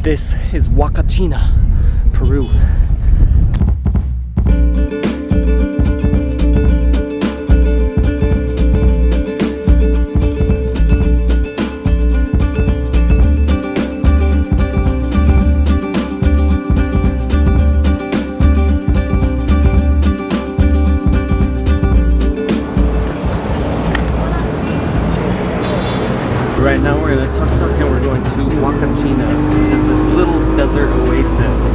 This is Huacachina, Peru. Right now we're in a tuk-tuk and we're going to Huacachina, which is this little desert oasis,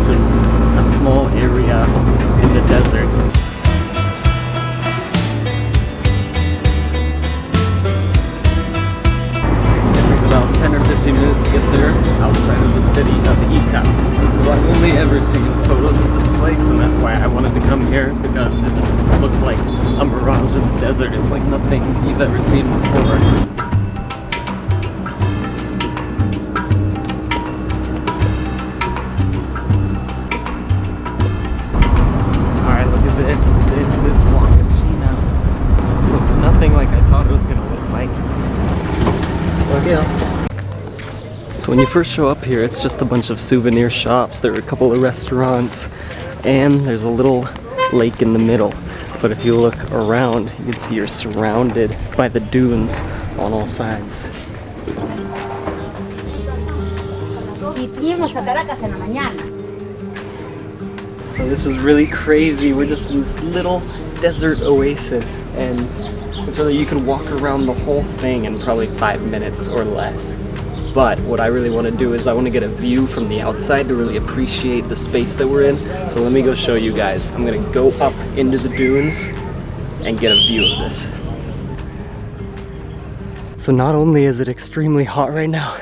just a small area in the desert. It takes about 10 or 15 minutes to get there outside of the city of Ica. So I've only ever seen photos of this place, and that's why I wanted to come here, because it just looks like a mirage in the desert. It's like nothing you've ever seen before. This is Huacachina. Looks nothing like I thought it was gonna look like. So when you first show up here, it's just a bunch of souvenir shops. There are a couple of restaurants, and there's a little lake in the middle. But if you look around, you can see you're surrounded by the dunes on all sides. So this is really crazy. We're just in this little desert oasis, and so that you can walk around the whole thing in probably 5 minutes or less. But what I really want to do is I want to get a view from the outside to really appreciate the space that we're in. So let me go show you guys. I'm gonna go up into the dunes and get a view of this. So not only is it extremely hot right now,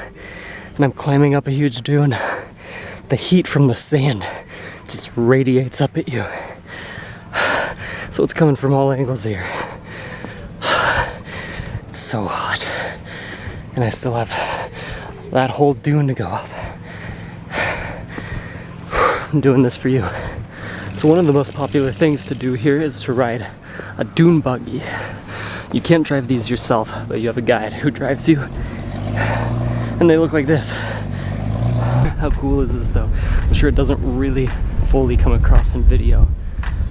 and I'm climbing up a huge dune, the heat from the sand just radiates up at you. So it's coming from all angles here. It's so hot. And I still have that whole dune to go up. I'm doing this for you. So one of the most popular things to do here is to ride a dune buggy. You can't drive these yourself, but you have a guide who drives you. And they look like this. How cool is this though? I'm sure it doesn't really fully come across in video.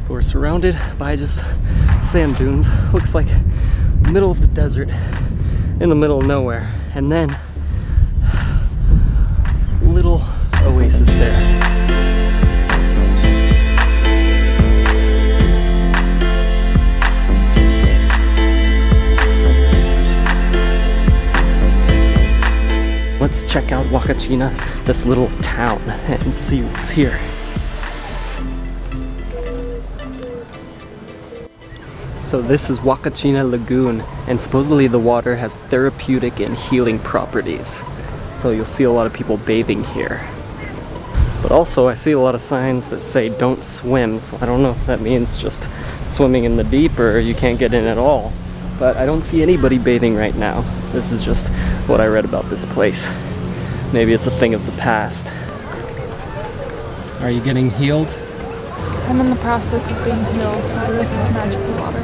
But we're surrounded by just sand dunes. Looks like the middle of the desert, in the middle of nowhere. And then little oasis there. Let's check out Huacachina, this little town, and see what's here. So this is Huacachina Lagoon, and supposedly the water has therapeutic and healing properties. So you'll see a lot of people bathing here. But also I see a lot of signs that say don't swim, so I don't know if that means just swimming in the deep or you can't get in at all. But I don't see anybody bathing right now. This is just what I read about this place. Maybe it's a thing of the past. Are you getting healed? I'm in the process of being healed by this magical water.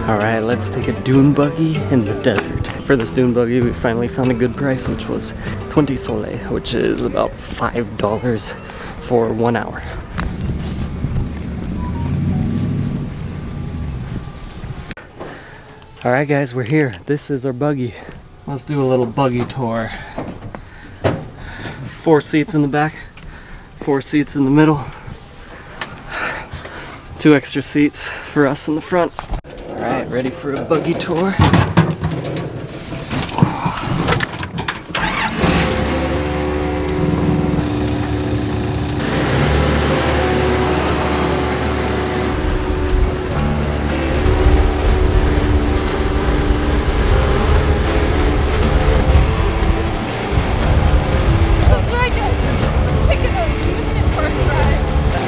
Alright, let's take a dune buggy in the desert. For this dune buggy, we finally found a good price, which was 20 sole, which is about $5 for 1 hour. Alright guys, we're here. This is our buggy. Let's do a little buggy tour. 4 seats in the back, 4 seats in the middle, 2 extra seats for us in the front. Alright, ready for a buggy tour?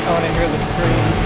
I want to hear the screams.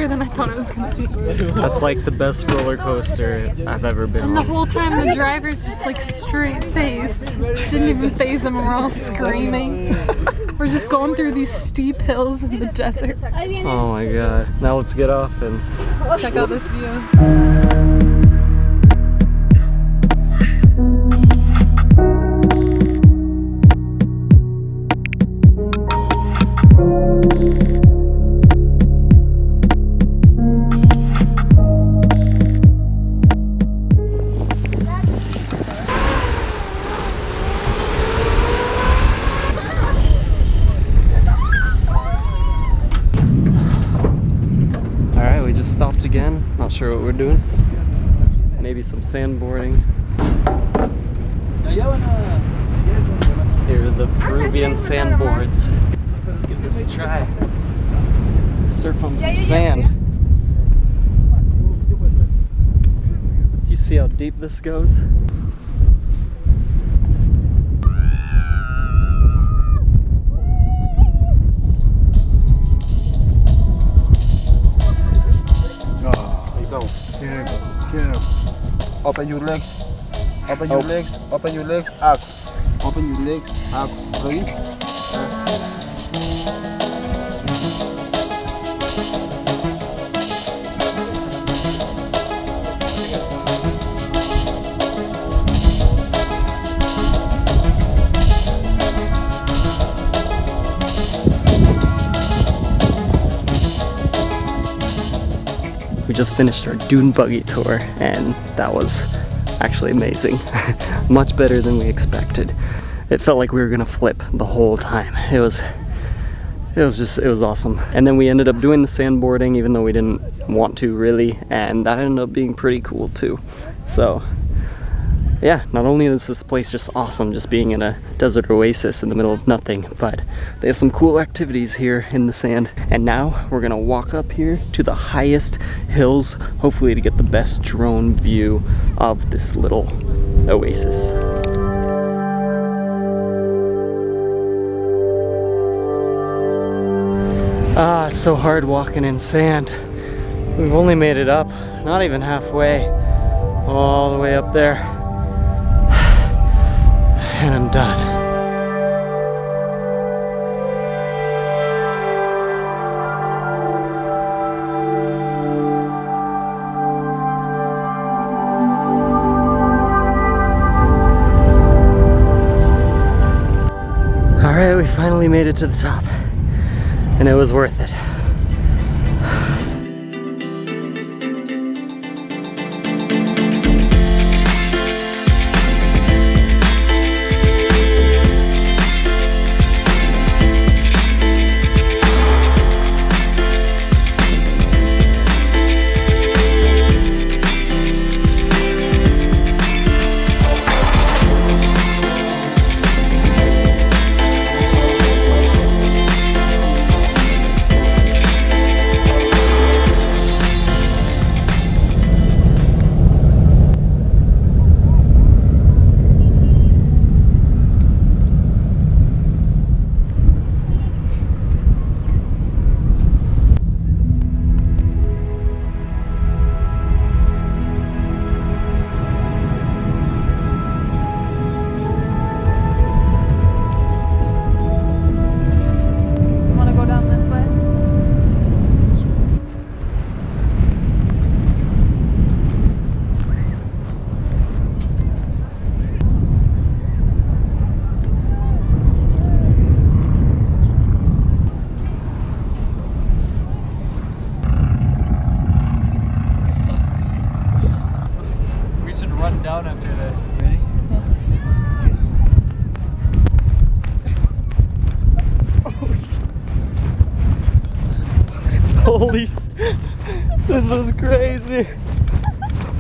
quicker than I thought it was gonna be. That's like the best roller coaster I've ever been And the on. whole time the driver's just like straight faced. Didn't even faze him and we're all screaming. We're just going through these steep hills in the desert. Oh my god. Now let's get off and Check out this view. Alright, we just stopped again. Not sure what we're doing. Maybe some sandboarding. Here are the Peruvian sandboards. Let's give this a try. Surf on some sand. Do you see how deep this goes? Open your legs. Open your legs. Open your legs. Up. Open your legs. Up. Ready? We just finished our dune buggy tour and that was actually amazing. Much better than we expected. It felt like we were gonna flip the whole time. It was awesome. And then we ended up doing the sandboarding even though we didn't want to really, and that ended up being pretty cool too. So yeah, not only is this place just awesome, just being in a desert oasis in the middle of nothing, but they have some cool activities here in the sand. And now we're gonna walk up here to the highest hills, hopefully to get the best drone view of this little oasis. Ah, it's so hard walking in sand. We've only made it up, not even halfway, all the way up there. And I'm done. All right, we finally made it to the top, and it was worth it. Wanna go down this way? We should run down after this. Ready? Holy, this is crazy.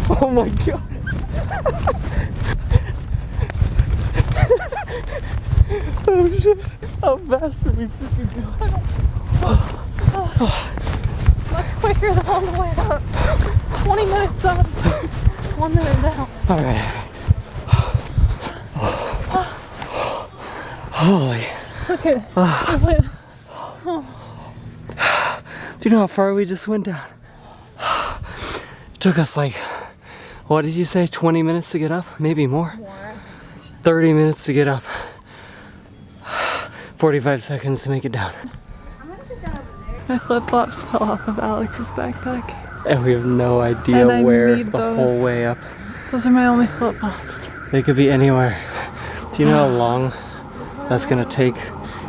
Oh my god. Oh shit, how fast are we freaking going? Much quicker than all the way up. 20 minutes up, 1 minute down. All right. Holy. Look at it. It went- Do you know how far we just went down? Took us like, what did you say, 20 minutes to get up? Maybe more? 30 minutes to get up. 45 seconds to make it down. My flip-flops fell off of Alex's backpack. And we have no idea And I where need the those. whole way up. Those are my only flip-flops. They could be anywhere. Do you know how long that's gonna take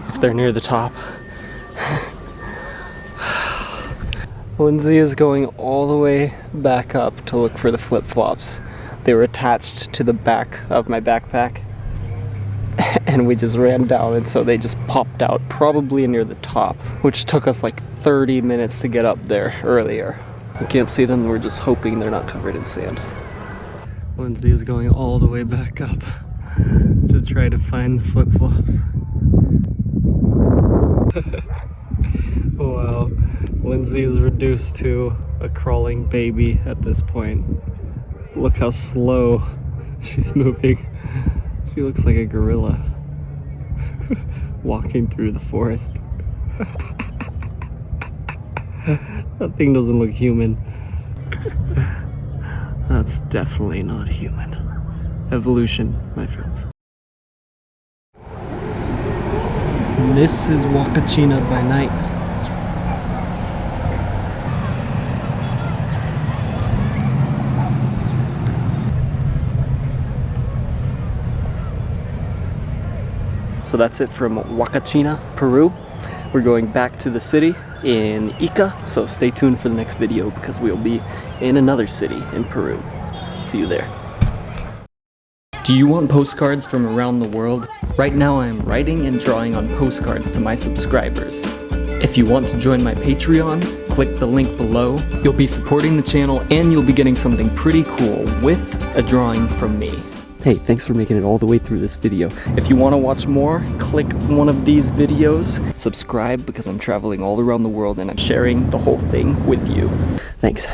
if they're near the top? Lindsay is going all the way back up to look for the flip-flops. They were attached to the back of my backpack. And we just ran down, and so they just popped out probably near the top, which took us like 30 minutes to get up there earlier. We can't see them, we're just hoping they're not covered in sand. Lindsay is going all the way back up to try to find the flip-flops. Wow, Lindsay is reduced to a crawling baby at this point. Look how slow she's moving. She looks like a gorilla walking through the forest. That thing doesn't look human. That's definitely not human. Evolution, my friends. This is Huacachina by night. So that's it from Huacachina, Peru. We're going back to the city in Ica, so stay tuned for the next video because we'll be in another city in Peru. See you there. Do you want postcards from around the world? Right now I am writing and drawing on postcards to my subscribers. If you want to join my Patreon, click the link below. You'll be supporting the channel and you'll be getting something pretty cool with a drawing from me. Hey, thanks for making it all the way through this video. If you want to watch more, click one of these videos. Subscribe because I'm traveling all around the world and I'm sharing the whole thing with you. Thanks.